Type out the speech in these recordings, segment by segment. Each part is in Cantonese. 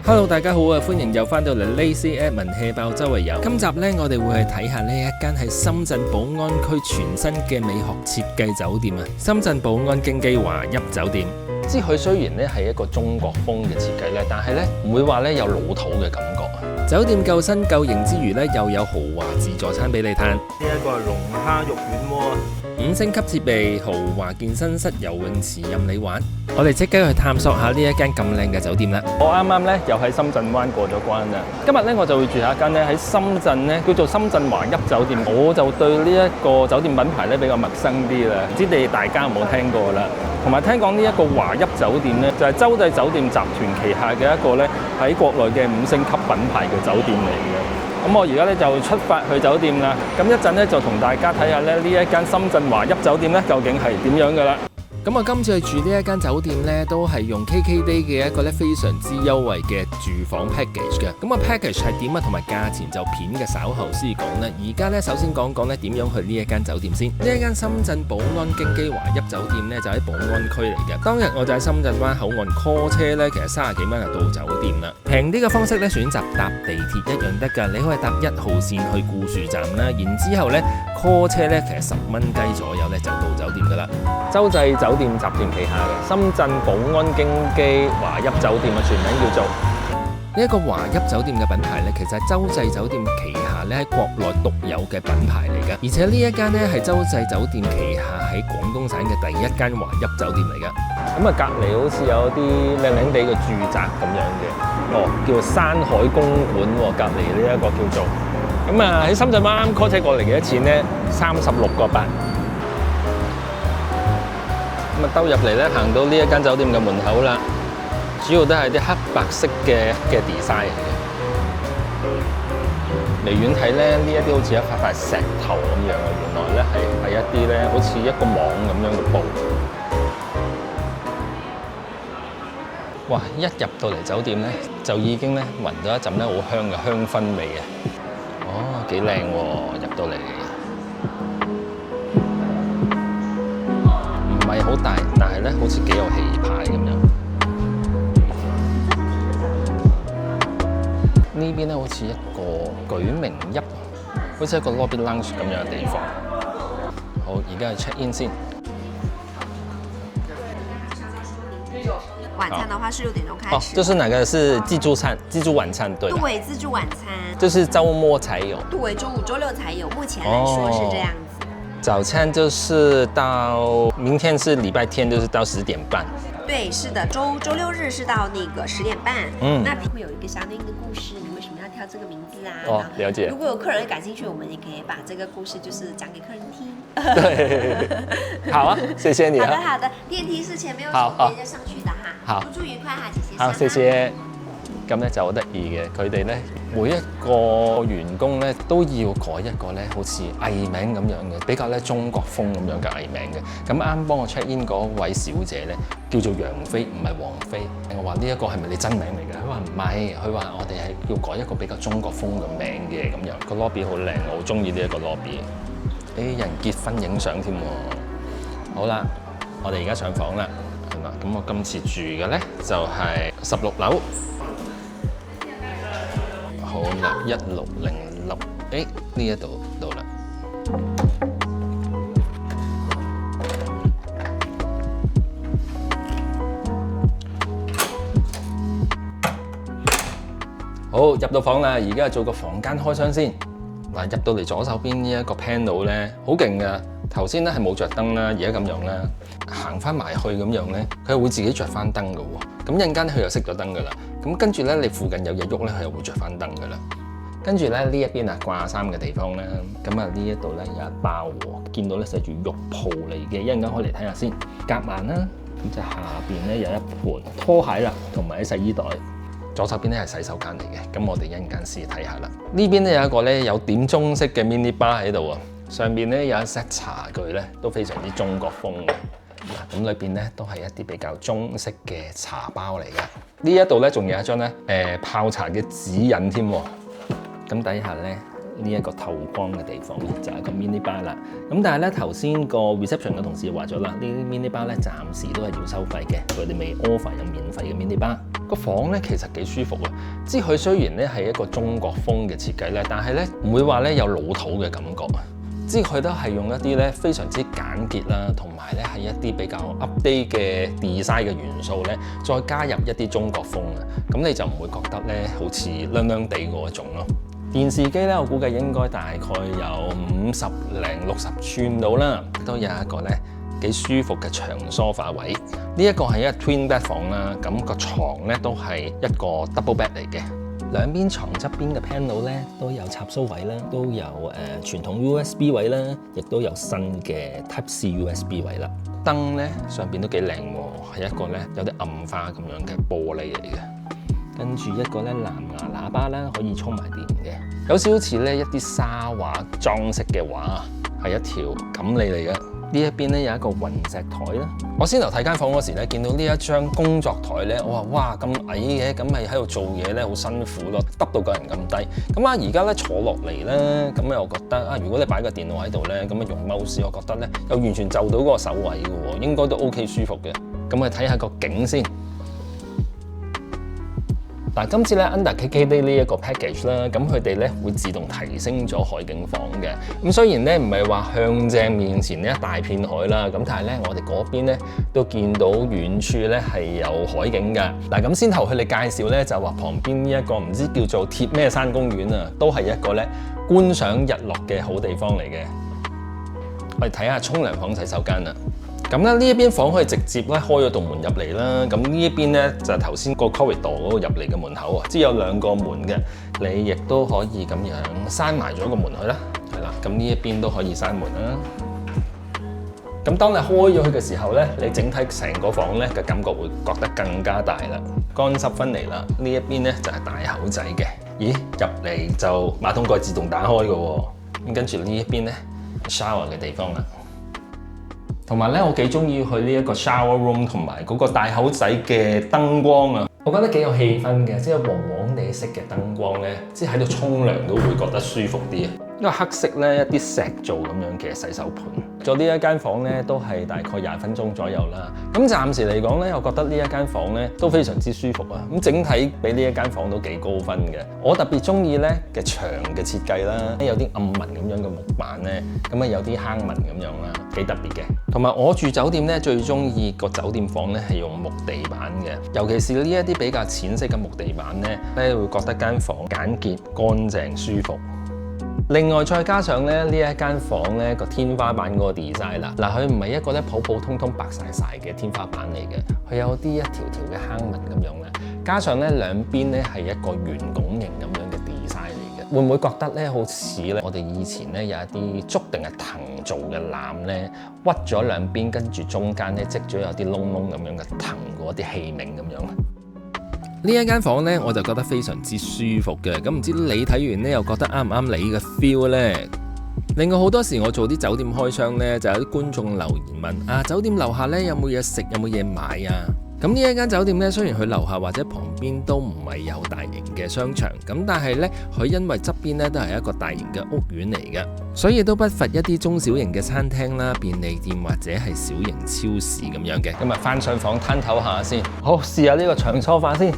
Hello， 大家好啊！歡迎又翻到嚟 Lazy Edmond 氣爆周圍遊。今集呢，我哋會去睇下呢一間喺深圳寶安區全新嘅美學設計酒店啊！深圳寶安京基華邑酒店。知佢雖然呢係一個中國風嘅設計呢，但係呢唔會話呢有老土嘅感覺。酒店夠新夠型之餘呢，又有豪華自助餐俾你嘆。呢一個係龍蝦肉丸鍋， 5星級設備，豪華健身室、游泳池任你玩。我哋即刻去探索下呢一間咁靚嘅酒店啦！我啱啱咧又喺深圳灣過咗關啦。今日咧我就會住下一間咧喺深圳咧叫做深圳華邑酒店。我就對呢一個酒店品牌咧比較陌生啲啦，唔知你哋大家有冇聽過啦？同埋聽講呢一個華邑酒店咧就係洲際酒店集團旗下嘅一個咧喺國內嘅5星級品牌嘅酒店嚟嘅。咁我而家咧就出發去酒店啦。咁一陣咧就同大家睇下咧呢一間深圳華邑酒店咧究竟係點樣㗎啦。咁我今次去住呢一間酒店呢，都係用 KKday 嘅一個咧非常之優惠嘅住房 package 嘅。咁個 package 係點啊？同埋價錢就片嘅，稍後先講啦。而家呢，首先講講咧點樣去呢一間酒店先。呢一間深圳寶安京基華邑酒店呢，就喺寶安區嚟嘅。當日我就喺深圳灣口岸 call 車呢，其實30幾蚊就到酒店啦。平啲嘅方式呢，選擇搭地鐵一樣得㗎。你可以搭1號線去固樹站啦，然之後呢 call 車呢，其實10蚊雞左右呢，就到酒店㗎啦。洲際酒店集團旗下嘅深圳寶安京基華邑酒店嘅全名叫做呢一個華邑酒店嘅品牌呢，其實係洲際酒店旗下呢喺國內獨有嘅品牌嚟嘅，而且呢一間呢係洲際酒店旗下喺廣東省嘅第一間華邑酒店嚟嘅。咁啊，隔離好似有啲靚靚地嘅住宅咁樣嘅，叫山海公館喎，隔離呢一個叫做咁啊，喺深圳灣 call 車過嚟幾多錢呢？36個8。咁啊，兜入嚟咧，行到呢一間酒店嘅門口啦，主要都係啲黑白色嘅 design 嚟嘅。離遠睇咧，呢一啲好似一塊石頭咁樣嘅，原來咧係一啲咧好似一個網咁樣嘅布。哇！一入到嚟酒店咧，就已經咧聞到一陣咧好香嘅香薰味啊！哦，幾靚喎，入到嚟。唔係好大，但係咧好似幾有氣派咁樣。呢邊咧好似一個舉明邑，好似一個 lobby lounge 咁樣嘅地方。好，而家去 check in 先。晚餐的話是6點鐘開始。就是哪個是自助餐、自助晚餐？對。對，自助晚餐。就是週末才有。對，週5、週6才有。目前來說是這樣子。早餐就是到明天是禮拜天，就是到10點半。對，是的，週6日是到那個10點半。那會有一個相對應的故事，你為什麼要挑這個名字啊？哦，了解。如果有客人感興趣，我們也可以把這個故事就是講給客人聽。對，好啊，謝謝你啊。好的，好的，電梯是前面有手邊就上去的哈。好，入住愉快哈，謝謝。好，謝謝。咁咧就好得意嘅，佢哋咧每一個員工咧都要改一個咧好似藝名咁樣嘅，比較咧中國風咁樣嘅藝名嘅。咁啱幫我 check in 嗰位小姐咧叫做楊飛，唔係王菲。我話呢一個係咪你真名嚟嘅？佢話唔係，佢話我哋係要改一個比較中國風嘅名嘅咁樣。個 lobby 好靚，我好中意呢一個 lobby。有人結婚影相添喎。好啦，我哋而家上房啦。係啦，咁我今次住嘅咧就係16樓。好啦，1606，呢一度到啦。好，入到房啦，而家做個房間開箱先。嗱，入到嚟左手邊呢一個 panel 咧，好勁噶。頭先咧係冇着燈啦，而家咁樣啦，行翻埋去咁樣咧，佢係會自己着翻燈噶喎。咁陣間佢又熄咗燈噶啦。咁跟住咧，你附近有嘢喐咧，佢又會着翻燈噶啦。跟住咧呢一邊啊掛衫嘅地方咧，咁啊呢一度咧有一包喎，見到咧寫住浴袍嚟嘅，一陣間可以嚟睇下先。夾萬啦，咁就下邊咧有一盤拖鞋啦，同埋啲洗衣袋。左手邊咧係洗手間嚟嘅，咁我哋一陣間先睇下啦。呢邊咧有一個咧有點中式嘅 mini bar 喺度啊，上邊咧有一 set 茶具咧都非常之中國風嘅。咁裏邊咧都係一啲比較中式嘅茶包嚟嘅。呢一度咧仲有一張咧泡茶嘅指引添。咁底下咧呢一個透光嘅地方咧就係個 mini bar 啦。咁但係咧頭先個 reception 嘅同事話咗啦，呢啲 mini bar 咧暫時都係要收費嘅，佢哋未 offer 有免費嘅 mini bar。個房咧其實幾舒服啊！即係佢雖然咧係一個中國風嘅設計咧，但係咧唔會話咧有老土嘅感覺啊！即係佢都係用一啲咧非常之簡潔啦，同埋咧係一啲比較 update 嘅 design 嘅元素咧，再加入一啲中國風啊！咁你就唔會覺得咧好似涼涼地嗰一種咯。電視機咧，我估計應該大概有50零60寸到啦，都有一個咧幾舒服嘅長梳化位。呢一個係一個 twin bed 房啦，咁個床咧都係一個 double bed 嚟嘅。兩邊床側邊嘅 panel 咧都有插蘇位啦，都有傳統 USB 位啦，亦都有新嘅 Type C USB 位啦。燈咧上邊都幾靚喎，係一個咧有啲暗花咁樣嘅玻璃嚟嘅。跟住一個咧藍牙喇叭啦，可以充埋電嘅。有少少似咧一啲沙畫裝飾嘅畫，係一條錦鯉嚟嘅。呢一邊咧有一個雲石台啦。我先頭睇間房嗰時咧，見到呢一張工作台咧，我話哇咁矮嘅，咁咪喺度做嘢咧好辛苦咯，耷到個人咁低。咁啊而家咧坐落嚟咧，咁又覺得啊，如果你擺個電腦喺度咧，咁啊用 mouse，我覺得咧又完全就到嗰個手位嘅喎，應該都 OK 舒服嘅。咁我哋睇下個景先。嗱，今次咧 Under KKday 呢一個 package 啦，咁佢哋咧會自動提升咗海景房嘅。咁雖然咧唔係話向正面前呢一大片海啦，咁但係咧我哋嗰邊咧都見到遠處咧係有海景㗎。嗱，咁先頭佢哋介紹咧就話旁邊呢一個唔知叫做鐵咩山公園啊，都係一個咧觀賞日落嘅好地方嚟嘅。我哋睇下沖涼房洗手間啦。咁咧呢一邊房可以直接咧開咗道門入嚟啦，咁呢一邊咧就係頭先個 corridor 嗰個入嚟嘅門口啊，即係有兩個門嘅，你亦都可以咁樣閂埋咗個門去啦，係啦，咁呢一邊都可以閂門啦。咁當你開咗佢嘅時候咧，你整體成個房咧嘅感覺會覺得更加大啦，乾濕分離啦。呢一邊咧就係大口仔嘅，咦入嚟就馬桶蓋自動打開嘅喎，咁跟住呢一邊咧 shower 嘅地方啦。同埋咧，我幾中意去呢一個 shower room 同埋嗰個大口仔嘅燈光啊，我覺得幾有氣氛嘅，即係黃黃地色嘅燈光咧，即係喺度沖涼都會覺得舒服啲啊。因為黑色咧一啲石做咁樣嘅洗手盤，做呢一間房咧都係大概20分鐘左右啦。咁暫時嚟講咧，我覺得呢一間房咧都非常之舒服啊。咁整體比呢一間房都幾高分嘅。我特別中意咧嘅牆嘅設計啦，有啲暗紋咁樣嘅木板咧，咁啊有啲坑紋咁樣啦，幾特別嘅。同埋我住酒店咧最中意個酒店房咧係用木地板嘅，尤其是呢一啲比較淺色嘅木地板咧，會覺得間房簡潔、乾淨、舒服。另外再加上咧呢一間房咧個天花板嗰個 design 啦，嗱佢唔係一個咧普普通通白晒嘅天花板嚟嘅，佢有啲一條條嘅坑紋咁樣咧，加上咧兩邊咧係一個圓拱形咁樣嘅 design 嚟嘅，會唔會覺得咧好似咧我哋以前咧有一啲竹定係藤做嘅籃咧屈咗兩邊，跟住中間咧積咗有啲窿窿咁樣嘅藤嗰啲器皿咁樣。呢一間房呢，我就覺得非常之舒服嘅。咁唔知你睇完呢，又覺得啱唔啱你嘅 feel 呢？另外好多時我做啲酒店開箱呢，就有啲觀眾留言問啊，酒店樓下呢，有冇嘢食，有冇嘢買啊？咁呢一間酒店呢，雖然佢樓下或者旁邊都唔係有大型嘅商場，咁但係呢，佢因為側邊呢都係一個大型嘅屋苑嚟嘅，所以都不乏一啲中小型嘅餐廳啦、便利店或者係小型超市咁樣嘅。今日翻上房攤唞下先，好試下呢個長梳化先。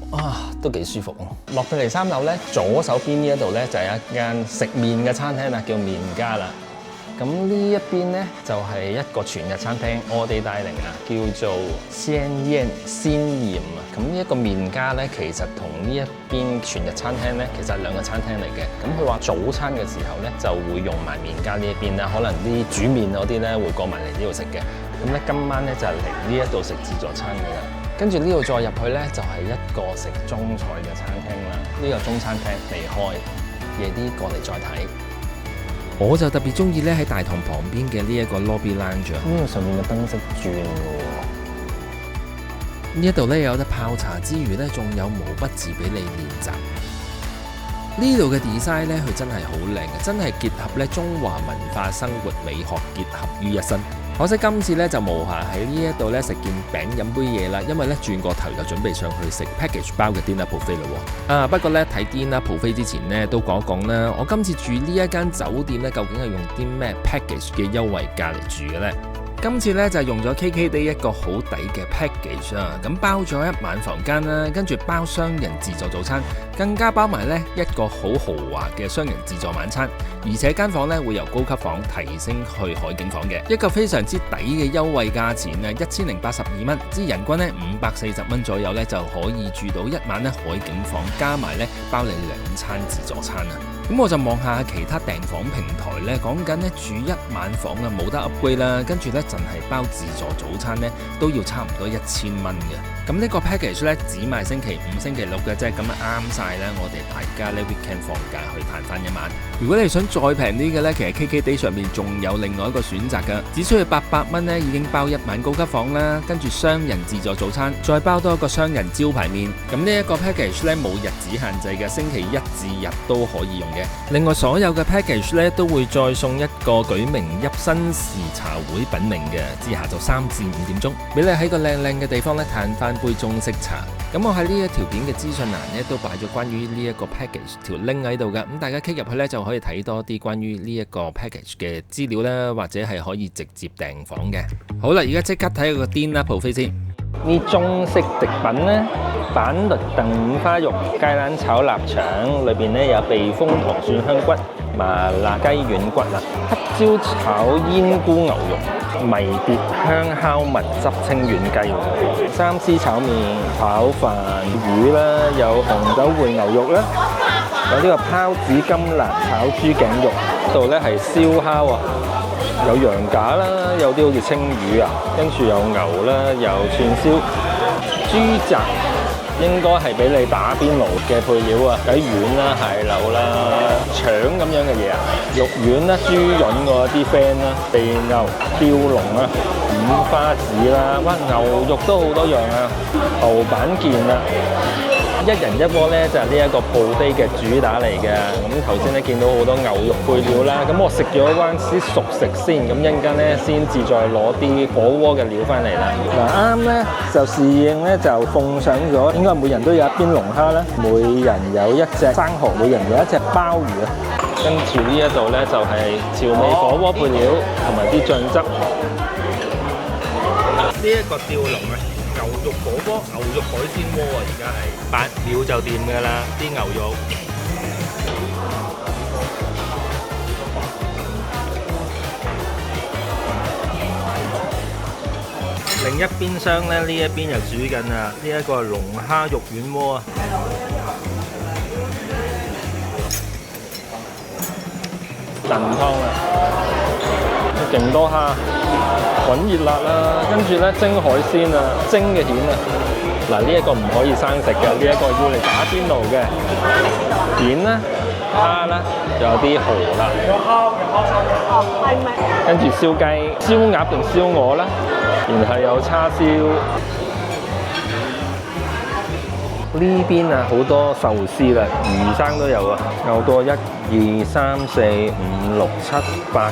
啊，都幾舒服喎！落到嚟3樓咧，左手邊呢一度咧就係一間食麵嘅餐廳啦，叫麵家啦。咁呢一邊咧就係一個全日餐廳 all day dining 啊，叫做鮮豔啊。咁呢一個麵家咧，其實同呢一邊全日餐廳咧，其實係兩個餐廳嚟嘅。咁佢話早餐嘅時候咧，就會用埋麵家呢一邊啦，可能啲煮麵嗰啲咧會過埋嚟呢度食嘅。咁咧今晚咧就係嚟呢一度食自助餐嘅啦。跟住呢度再入去咧，就係一個食中菜嘅餐廳啦。呢個中餐廳未開，夜啲過嚟再睇。我就特別中意咧喺大堂旁邊嘅呢一個 lobby lounge。呢個上面嘅燈飾轉喎。呢一度咧有得泡茶之餘咧，仲有毛筆字俾你練習。呢度嘅 design 咧，佢真係好靚嘅，真係結合咧中華文化、生活美學結合於一身。可惜今次咧就無暇喺呢一度咧食件餅飲杯嘢啦，因為咧轉個頭就準備上去食 package 包嘅 dinner buffet 啦。不過咧睇 dinner buffet之前咧都講一講啦，我今次住呢一間酒店咧究竟係用啲咩 package 嘅優惠價嚟住嘅咧？今次咧就係用咗 KKday 一個好抵嘅 package 啊，咁包咗一晚房間啦，跟住包雙人自助早餐，更加包埋咧一個好豪華嘅雙人自助晚餐，而且間房咧會由高級房提升去海景房嘅，一個非常之抵嘅優惠價錢啊，1082蚊，即人均咧540蚊左右咧就可以住到一晚咧海景房，加埋咧包你2餐自助餐啊！咁我就望下其他訂房平台咧，講緊咧住一晚房啊冇得 upgrade 啦，跟住咧淨係包自助早餐咧都要差唔多1000蚊嘅。咁呢個 package 咧只賣星期5、星期6嘅啫，咁啱晒啦！我哋大家咧 weekend 放假去嘆翻一晚。如果你想再平啲嘅咧，其實 KKday 上面仲有另外一個選擇㗎，只需要800蚊咧已經包一晚高級房啦，跟住雙人自助早餐，再包多一個雙人招牌麵。咁呢一個 package 咧冇日子限制嘅，星期一至日都可以用嘅。另外所有嘅 package 咧都會再送一個舉名入新時茶會品茗嘅，之下就3至5點鐘，俾你喺個靚靚嘅地方咧嘆翻杯中式茶。咁我喺呢一條片嘅資訊欄咧都擺咗關於呢一個 package 條 link 喺度嘅，咁大家 click 入去咧就可以睇多啲關於呢一個 package 嘅資料啦，或者係可以直接訂房嘅。好啦，而家即刻睇個 dinner buffet先。呢中式食品呢，板栗燉五花肉、芥蘭炒臘腸，裏邊呢有避風塘蒜香骨、麻辣雞軟骨啦，黑椒炒煙菇牛肉、迷迭香烤蜜汁清遠雞喎，三絲炒麵、炒飯、魚啦，有紅酒燴牛肉啦，有呢個拋子金蘭炒豬頸肉，度呢係燒烤啊！有羊架啦，有啲好似青魚啊，跟住有牛啦，有串燒、豬雜，應該係俾你打邊爐嘅配料啊，雞丸啦、蟹柳啦、腸咁樣嘅嘢啊，肉丸啦、豬潤嗰啲 friend 啦、肥牛、吊龍啊、五花子啦，哇，牛肉都好多樣啊，牛板腱啊。一人一鍋咧就係呢一個buffet嘅主打嚟嘅，咁頭先咧見到好多牛肉配料啦，咁我食咗嗰陣時熟食先，咁一陣間咧先至再攞啲火鍋嘅料翻嚟啦。嗱啱咧就侍應咧就奉上咗，應該每人都有一邊龍蝦啦，每人有一隻生蠔，每人有一隻鮑魚啊。跟住呢一度咧就係調味火鍋配料同埋啲醬汁。呢一個吊龍啊！牛肉火鍋、牛肉海鮮鍋啊，而家係8秒就掂㗎啦，啲牛肉。另一邊廂咧，呢一邊又煮緊啊，呢一個龍蝦肉丸鍋啊。燉湯啊，勁多蝦。滾熱辣啦，跟住咧蒸海鮮啊，蒸嘅蜆啊，嗱呢一個唔可以生食嘅，呢一個要嚟打邊爐嘅蜆啦、蝦啦，仲有啲蠔啦，跟住燒雞、燒鴨定燒鵝啦，然後有叉燒。呢邊啊好多壽司啦，魚生都有啊，有多1、2、3、4、5、6、7、8、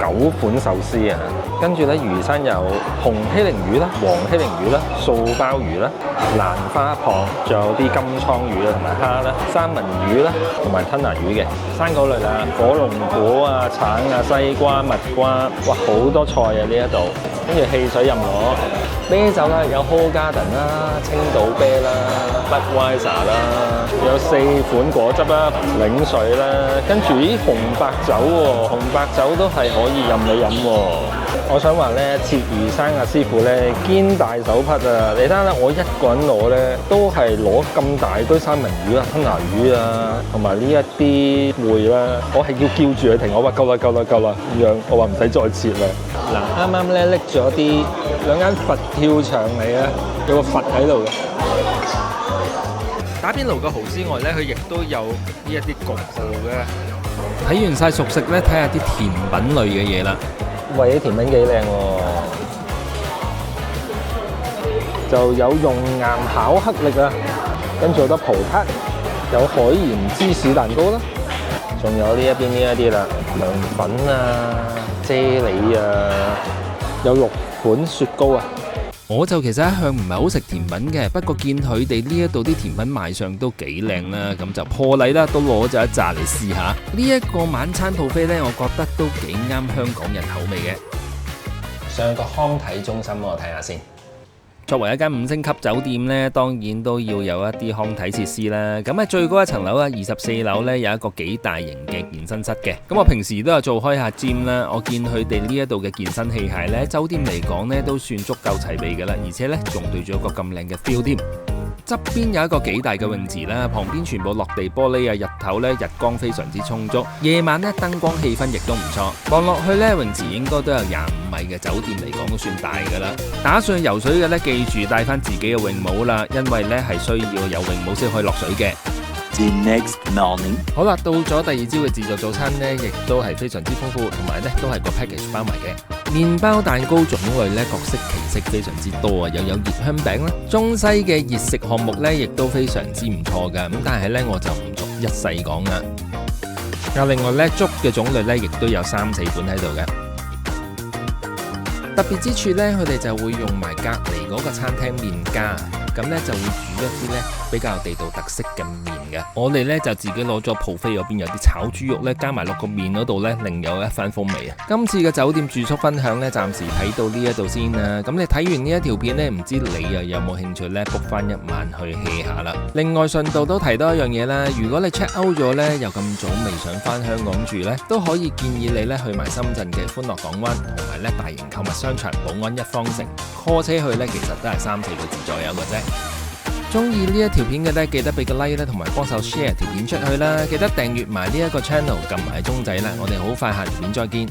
9款壽司啊。跟住咧魚生有紅希靈魚啦、黃希靈魚啦、素鮑魚啦、蘭花蚌，仲有啲金槍魚啊同埋蝦啦、三文魚啦同埋吞拿魚嘅生果類啦，火龍果啊、橙啊、西瓜、蜜瓜，哇好多菜啊呢一度。跟住汽水任攞。啤酒啦，有 Hoegaarden 啦、青島啤啦、Budweiser 啦，有4款果汁啦、檸水啦，跟住啲紅白酒喎，紅白酒都係可以任你飲喎。我想話咧，切魚生啊師傅咧堅大手筆啊！你睇下我一個人攞咧，都係攞咁大堆三文魚啊、吞拿魚啊，同埋呢一啲貝啦，我係要叫住佢停，我話夠啦夠啦夠啦咁樣，我話唔使再切啦。嗱，啱啱咧拎咗啲2間佛跳牆嚟啊，有個佛喺度嘅。打邊爐嘅蠔之外咧，佢亦都有呢一啲焗蠔嘅。睇完晒熟食咧，睇下啲甜品類嘅嘢啦。喂，啲甜品幾靚喎！就有熔岩巧克力啊，跟住好多葡撻，有海鹽芝士蛋糕啦，仲有呢一邊呢一啲啦，涼粉啊、啫喱啊，有6款雪糕啊。我就其實一向唔係好食甜品嘅，不過見佢哋呢一度啲甜品賣相都幾靚啦，咁就破例啦，都攞咗一紮嚟試下。呢一個晚餐buffet呢，我覺得都幾啱香港人口味嘅。上個康體中心我睇下先。作為一間5星級酒店呢，當然都要有一啲康體設施啦。咁喺最高一層樓啊，24樓呢，有一個幾大型嘅健身室嘅。咁我平時都有做開下 gym 啦，我見佢哋呢一度嘅健身器械呢，酒店嚟講呢都算足夠齊備㗎啦，而且呢仲對咗一個咁靚嘅 feel 添。側邊有一個幾大嘅泳池啦，旁邊全部落地玻璃啊，日頭呢日光非常之充足，夜晚呢燈光氣氛亦都唔錯。望落去呢，泳池應該都有25米嘅，酒店嚟講都算大㗎啦。打算游水嘅呢，記住帶翻自己嘅泳帽啦，因為呢係需要有泳帽先可以落水嘅。The next morning， 好啦，到咗第二朝嘅自助早餐呢，亦都係非常之豐富，同埋呢都係個 package 包埋嘅。麵包、蛋糕種類呢，各式其色非常之多啊，又有熱香餅啦，中西嘅熱食項目呢，亦都非常之唔錯㗎。咁但係呢，我就唔逐一細講啦。另外呢，粥嘅種類呢，亦都有3、4款喺度嘅。特別之處呢，佢哋就會用埋隔離嗰個餐廳麵家，咁呢就會煮一啲呢比較地道特色嘅麵嘅。我哋呢就自己攞咗 buffet 嗰邊有啲炒豬肉呢，加埋落個麵嗰度呢，另有一番風味啊！今次嘅酒店住宿分享呢，暫時睇到呢一度先啦。咁你睇完呢一條片呢，唔知你又有冇興趣呢 book 翻一晚去 hea 下啦？另外順道都提多一樣嘢啦，如果你 check out 咗呢，又咁早未想翻香港住呢，都可以建議你呢去埋深圳嘅歡樂港灣同埋呢大型購物商場寶安一方城 call 車去呢，其實都係3、4個字左右嘅啫。中意呢一條片嘅呢，記得俾個 like 啦，同埋幫手 share 條片出去啦。記得訂閱埋呢一個 channel，撳埋鐘仔啦。我哋好快下條片再見。